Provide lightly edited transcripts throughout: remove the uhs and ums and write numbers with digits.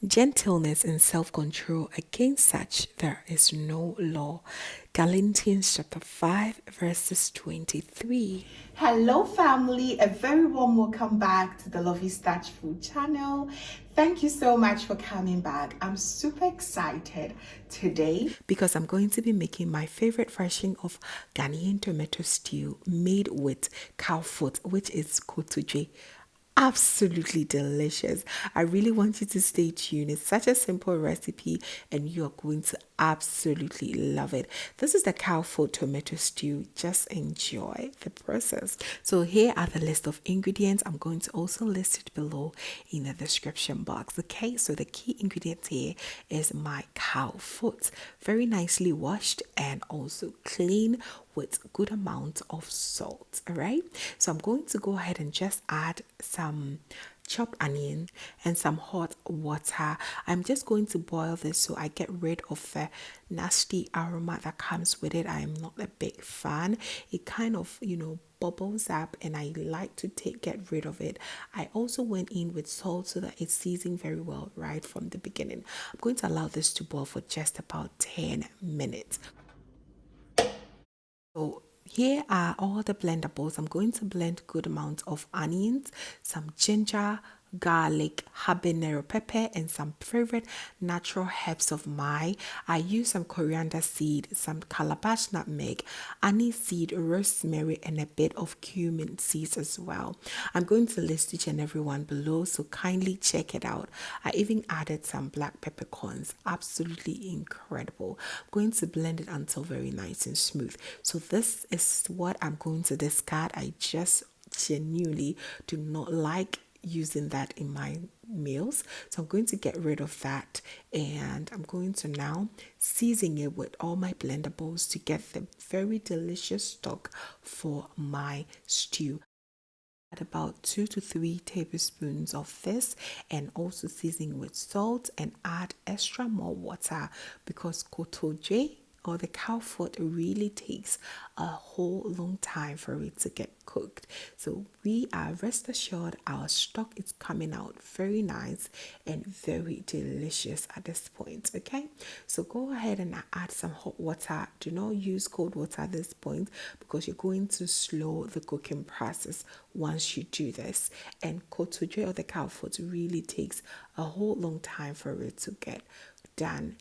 Gentleness and self-control, against such there is no law. Galatians chapter 5 verses 23. Hello, family. A very warm welcome back to the Lovystouch food channel. Thank you so much for coming back. I'm super excited today because I'm going to be making my favorite version of Ghanaian tomato stew made with cow foot, which is Kotodwe. Absolutely delicious. I really want you to stay tuned. It's such a simple recipe and you're going to absolutely love it. This is the cow foot tomato stew. Just enjoy the process. So here are the list of ingredients. I'm going to also list it below in the description box. Okay, so the key ingredient here is my cow foot, very nicely washed and also clean with good amount of salt. All right, so I'm going to go ahead and just add some chopped onion and some hot water. I'm just going to boil this so I get rid of the nasty aroma that comes with it. I am not a big fan. It kind of, bubbles up and I like to get rid of it. I also went in with salt so that it's seasoned very well right from the beginning. I'm going to allow this to boil for just about 10 minutes. So here are all the blendables. I'm going to blend good amounts of onions, some ginger, garlic, habanero pepper, and some favorite natural herbs of mine. I use some coriander seed, some calabash nutmeg, anise seed, rosemary, and a bit of cumin seeds as well. I'm going to list each and every one below, so kindly check it out. I even added some black peppercorns. Absolutely incredible. I'm going to blend it until very nice and smooth. So this is what I'm going to discard. I just genuinely do not like using that in my meals, so I'm going to get rid of that and I'm going to now season it with all my blendables to get the very delicious stock for my stew. Add about 2 to 3 tablespoons of this and also season with salt and add extra more water because Kotodwe or the cow foot really takes a whole long time for it to get cooked. So we are rest assured our stock is coming out very nice and very delicious at this point. Okay, so go ahead and add some hot water. Do not use cold water at this point because you're going to slow the cooking process once you do this. And Kotodwe or the cow foot really takes a whole long time for it to get done.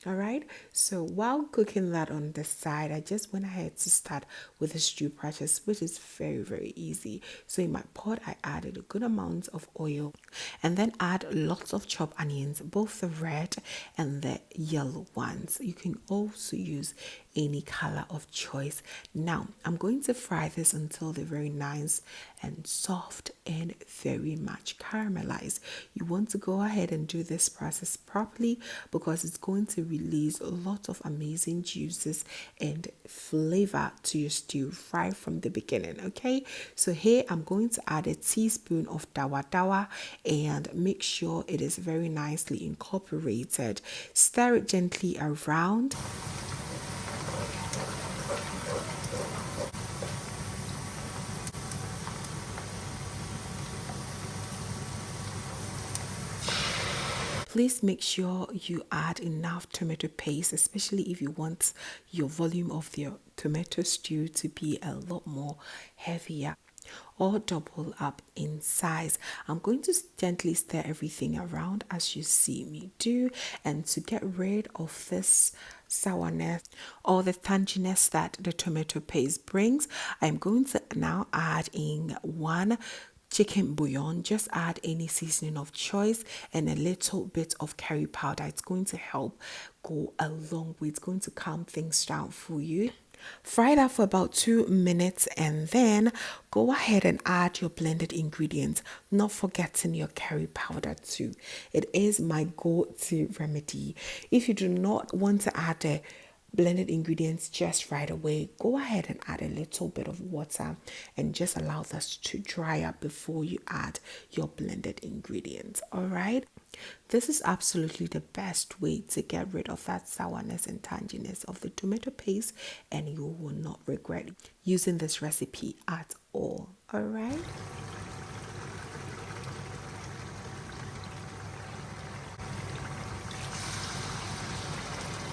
All right, so while cooking that on the side, I just went ahead to start with the stew process, which is very easy. So in my pot, I added a good amount of oil and then add lots of chopped onions, both the red and the yellow ones. You can also use any color of choice. Now I'm going to fry this until they're very nice and soft and very much caramelized. You want to go ahead and do this process properly because it's going to release a lot of amazing juices and flavor to your stew right from the beginning. Okay, so here I'm going to add a teaspoon of dawa dawa and make sure it is very nicely incorporated. Stir it gently around. Please make sure you add enough tomato paste, especially if you want your volume of your tomato stew to be a lot more heavier or double up in size. I'm going to gently stir everything around as you see me do, and to get rid of this sourness or the tanginess that the tomato paste brings, I'm going to now add in 1 chicken bouillon. Just add any seasoning of choice and a little bit of curry powder. It's going to help go a long way. It's going to calm things down for you. Fry that for about 2 minutes and then go ahead and add your blended ingredients, not forgetting your curry powder too. It is my go-to remedy. If you do not want to add the blended ingredients just right away, go ahead and add a little bit of water and just allow this to dry up before you add your blended ingredients. All right, this is absolutely the best way to get rid of that sourness and tanginess of the tomato paste, and you will not regret using this recipe at all. All right.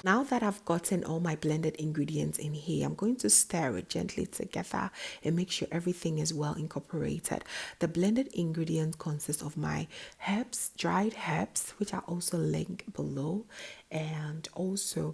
Now that I've gotten all my blended ingredients in here, I'm going to stir it gently together and make sure everything is well incorporated. The blended ingredients consist of my herbs, dried herbs, which I'll also link below, and also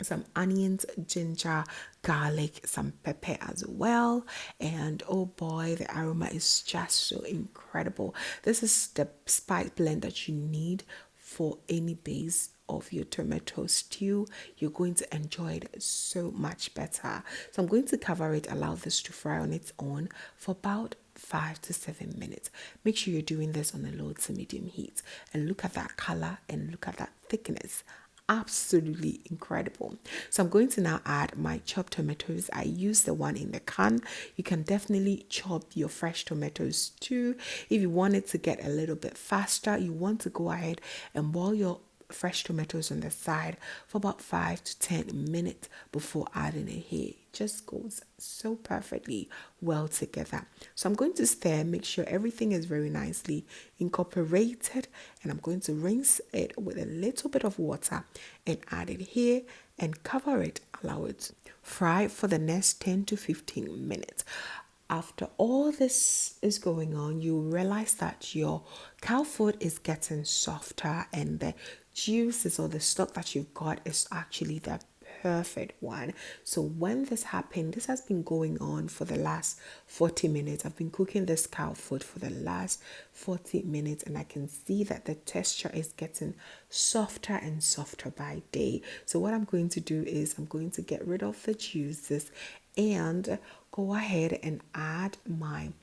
some onions, ginger, garlic, some pepper as well. And oh boy, the aroma is just so incredible. This is the spice blend that you need for any base of your tomato stew. You're going to enjoy it so much better. So I'm going to cover it, allow this to fry on its own for about 5 to 7 minutes. Make sure you're doing this on a low to medium heat, and look at that color and look at that thickness. Absolutely incredible. So I'm going to now add my chopped tomatoes. I use the one in the can. You can definitely chop your fresh tomatoes too. If you want it to get a little bit faster, you want to go ahead and boil your fresh tomatoes on the side for about 5 to 10 minutes before adding it here. Just goes so perfectly well together. So I'm going to stir, make sure everything is very nicely incorporated, and I'm going to rinse it with a little bit of water and add it here and cover it. Allow it to fry for the next 10 to 15 minutes. After all this is going on, you realize that your cow foot is getting softer and the juices or the stock that you've got is actually the perfect one. So when this happened, this has been going on for the last 40 minutes. I've been cooking this cow foot for the last 40 minutes, and I can see that the texture is getting softer and softer by day. So what I'm going to do is I'm going to get rid of the juices and go ahead and add my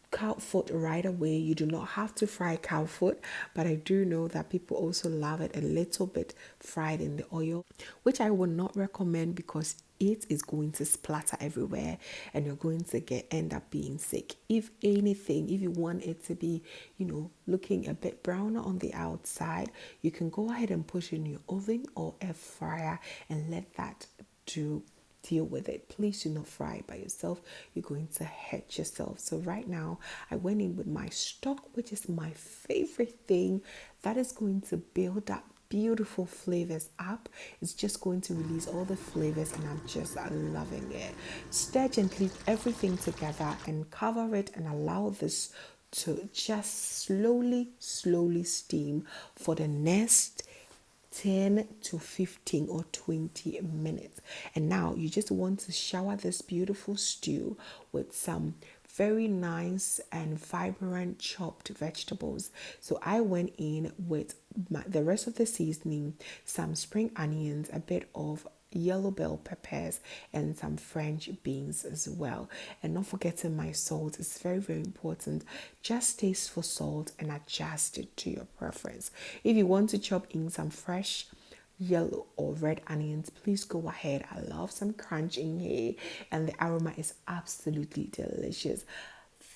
cow foot right away. You do not have to fry cow foot, but I do know that people also love it a little bit fried in the oil, which I would not recommend because it is going to splatter everywhere and you're going to end up being sick. If anything, if you want it to be, looking a bit browner on the outside, you can go ahead and put it in your oven or air fryer and let that deal with it. Please do not fry it by yourself. You're going to hurt yourself. So right now I went in with my stock, which is my favorite thing, that is going to build up beautiful flavors up. It's just going to release all the flavors and I'm just loving it. Stir gently everything together and cover it and allow this to just slowly steam for the next 10 to 15 or 20 minutes. And now you just want to shower this beautiful stew with some very nice and vibrant chopped vegetables. So I went in with the rest of the seasoning, some spring onions, a bit of yellow bell peppers, and some French beans as well. And not forgetting my salt is very, very important. Just taste for salt and adjust it to your preference. If you want to chop in some fresh yellow or red onions, please go ahead. I love some crunch in here and the aroma is absolutely delicious.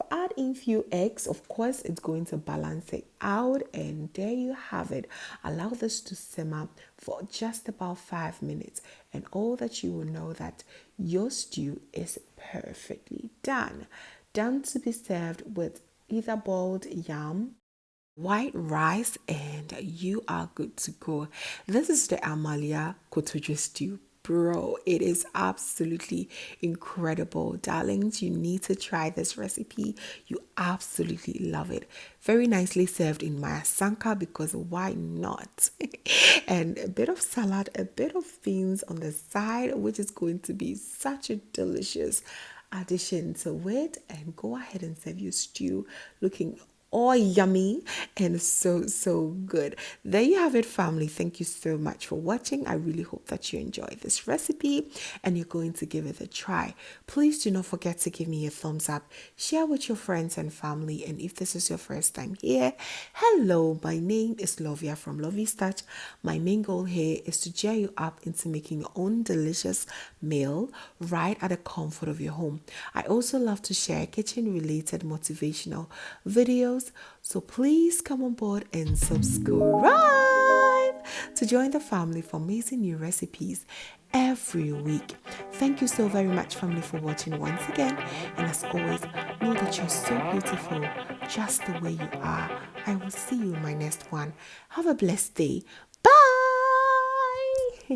Add in few eggs, of course it's going to balance it out, and there you have it. Allow this to simmer for just about 5 minutes and all that you will know that your stew is perfectly done to be served with either boiled yam, white rice, and you are good to go. This is the Amalia Kotodwe stew. Bro, it is absolutely incredible. Darlings, you need to try this recipe. You absolutely love it. Very nicely served in my asanka because why not? And a bit of salad, a bit of beans on the side, which is going to be such a delicious addition to it. And go ahead and serve your stew looking all yummy and so good. There you have it, family. Thank you so much for watching. I really hope that you enjoyed this recipe and you're going to give it a try. Please do not forget to give me a thumbs up, share with your friends and family, and if this is your first time here, hello, my name is Lovia from Lovystouch. My main goal here is to cheer you up into making your own delicious meal right at the comfort of your home. I also love to share kitchen related motivational videos, so please come on board and subscribe to join the family for amazing new recipes every week. Thank you so very much, family, for watching once again, and as always, know that you're so beautiful just the way you are. I will see you in my next one. Have a blessed day. Bye.